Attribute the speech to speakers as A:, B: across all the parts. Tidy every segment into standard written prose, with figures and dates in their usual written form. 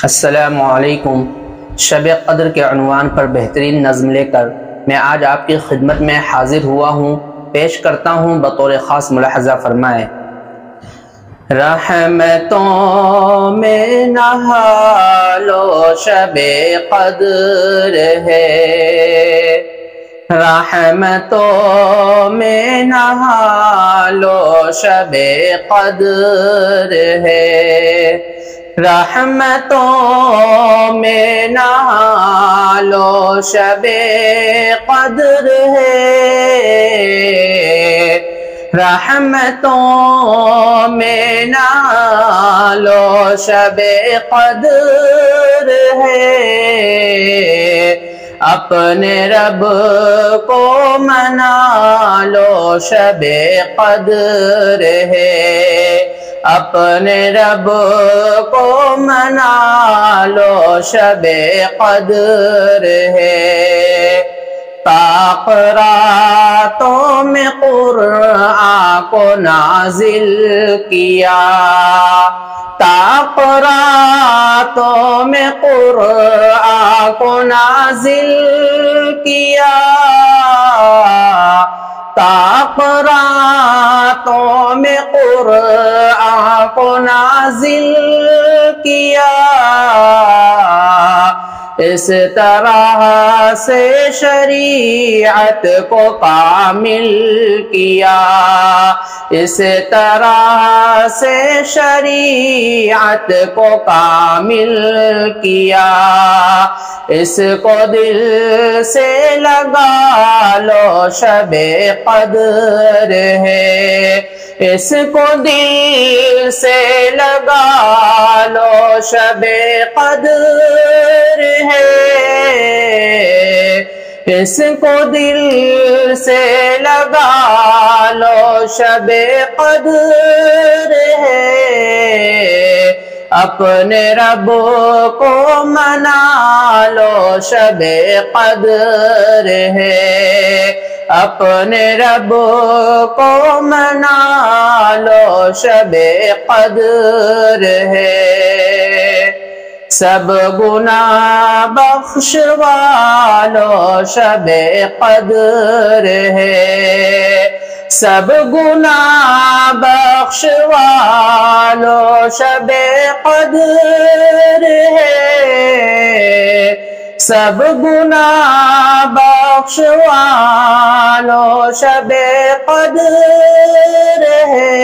A: السلام علیکم۔ شب قدر کے عنوان پر بہترین نظم لے کر میں آج آپ کی خدمت میں حاضر ہوا ہوں، پیش کرتا ہوں بطور خاص ملاحظہ فرمائے۔ رحمتوں میں نہا لو شب قدر ہے، رحمتوں میں نہا لو شب قدر ہے، رحمتوں میں نہا لو شب قدر ہے، رحمتوں میں نہا لو شب قدر ہے، اپنے رب کو منا لو شب قدر ہے، اپنے رب کو منا لو شب قدر ہے، طاق راتوں میں قرآن کو نازل کیا، طاق راتوں میں قرآن کو نازل کیا، طاق راتوں میں قرآن کو نازل کیا، اس طرح سے شریعت کو کامل کیا، اس طرح سے شریعت کو کامل کیا، اس کو دل سے لگا لو شب قدر ہے، اس کو دل سے لگا لو شب قدر ہے، اس کو دل سے لگا لو شب قدر ہے، اپنے رب کو منا لو شب قدر ہے، اپنے رب کو منا لو شب قدر ہے، سب گناہ بخشوا لو شب قدر ہے، سب گناہ بخشوا لو شب قدر ہے، سب گناہ بخشوا لو شب قدر ہے،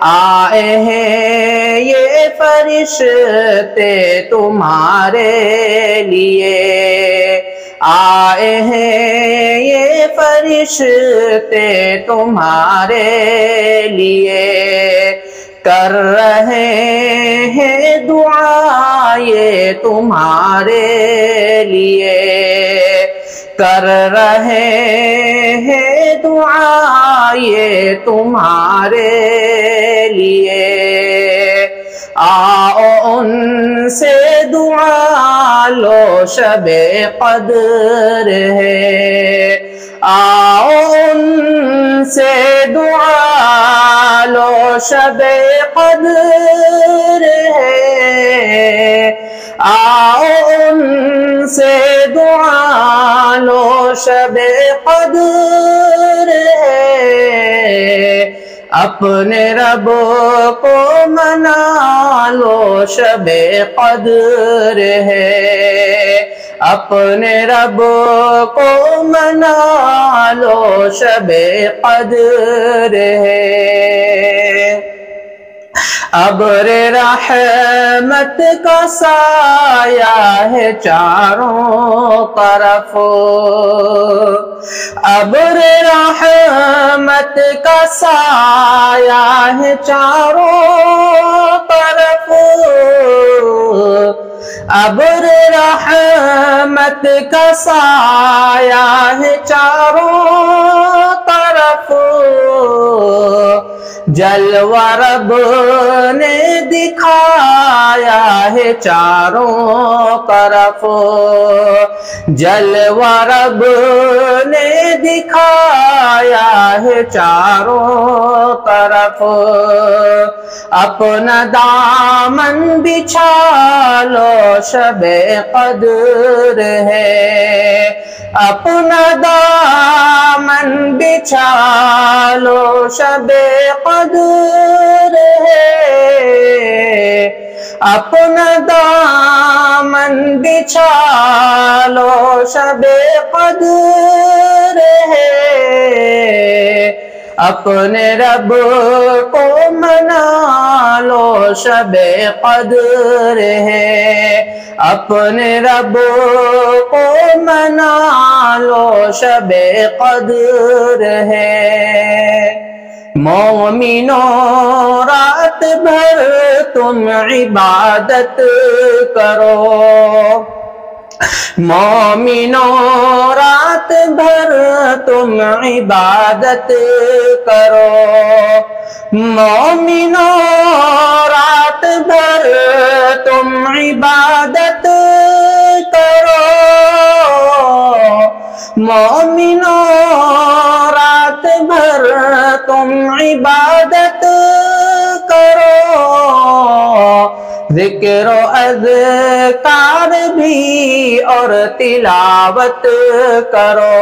A: آئے ہیں یہ فرشتے تمہارے لیے، آئے ہیں یہ فرشتے تمہارے لیے، کر رہے ہیں دعا یہ تمہارے لیے، کر رہے ہیں دعا یہ تمہارے لیے، آؤ ان سے دعا لو شب قدر ہے، آؤ ان سے دعا لو شب قدر ہے، آؤ ان سے دعا لو شب قدر ہے، اپنے رب کو منا لو شب قدر ہے، اپنے رب کو منا لو شب قدر ہے، ابر رحمت کا سایہ ہے چاروں طرف، ابر رحمت کا سایہ ہے چاروں طرف، ابر رحمت کا سایہ ہے چاروں طرف، جلوہ رب نے دکھایا ہے چاروں طرف، جلوہ رب نے دکھایا ہے چاروں طرف، اپنا دامن بچھا لو شب قدر ہے، اپنا دامن بچھا لو شب قدر ہے، اپنا دامن بچھا لو شب قدر ہے، اپنے رب کو منا لو شب قدر ہے، اپنے رب کو منا لو شب قدر ہے۔ مومنوں رات بھر تم عبادت کرو، مومنوں رات بھر تم عبادت کرو، مومنوں رات بھر تم عبادت کرو، مومنوں رات بھر تم عبادت کرو، ذکر و اذکار بھی اور تلاوت کرو،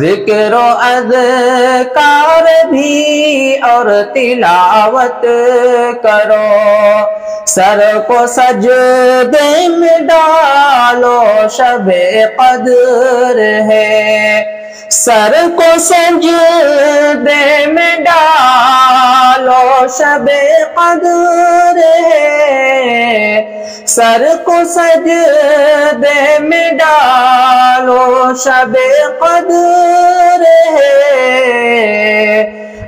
A: ذکر و اذکار بھی اور تلاوت کرو، سر کو سجدے میں ڈالو شب قدر ہے، سر کو سجدے میں ڈالو شب قدر ہے، سر کو سجدے میں ڈالو شب قدر ہے،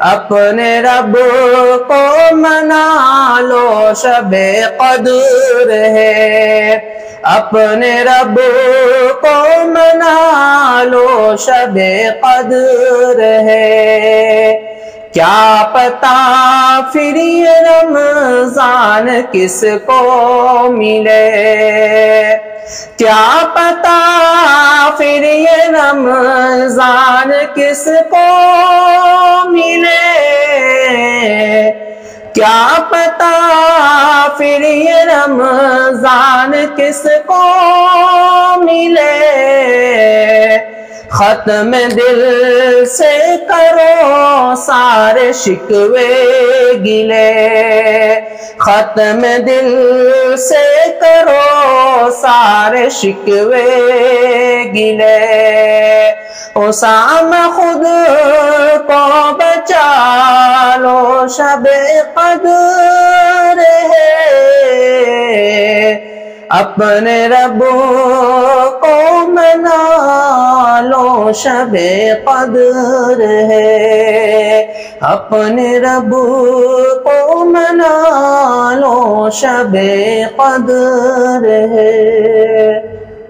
A: اپنے رب کو منا لو شب قدر ہے، اپنے رب کو منا لو شب قدر ہے۔ کیا پتا پھر یہ رمضان کس کو ملے، کیا پتا پھر یہ رمضان کس کو ملے، کیا پتا پھر یہ رمضان کس کو ملے، ختم دل سے کرو سارے شکوے گلے، ختم دل سے کرو سارے شکوے گلے، اسامہ خود کو بچا لو شب قدر ہے، اپنے رب کو منا لو شب قدر ہے، اپنے رب کو منا لو شب قدر ہے۔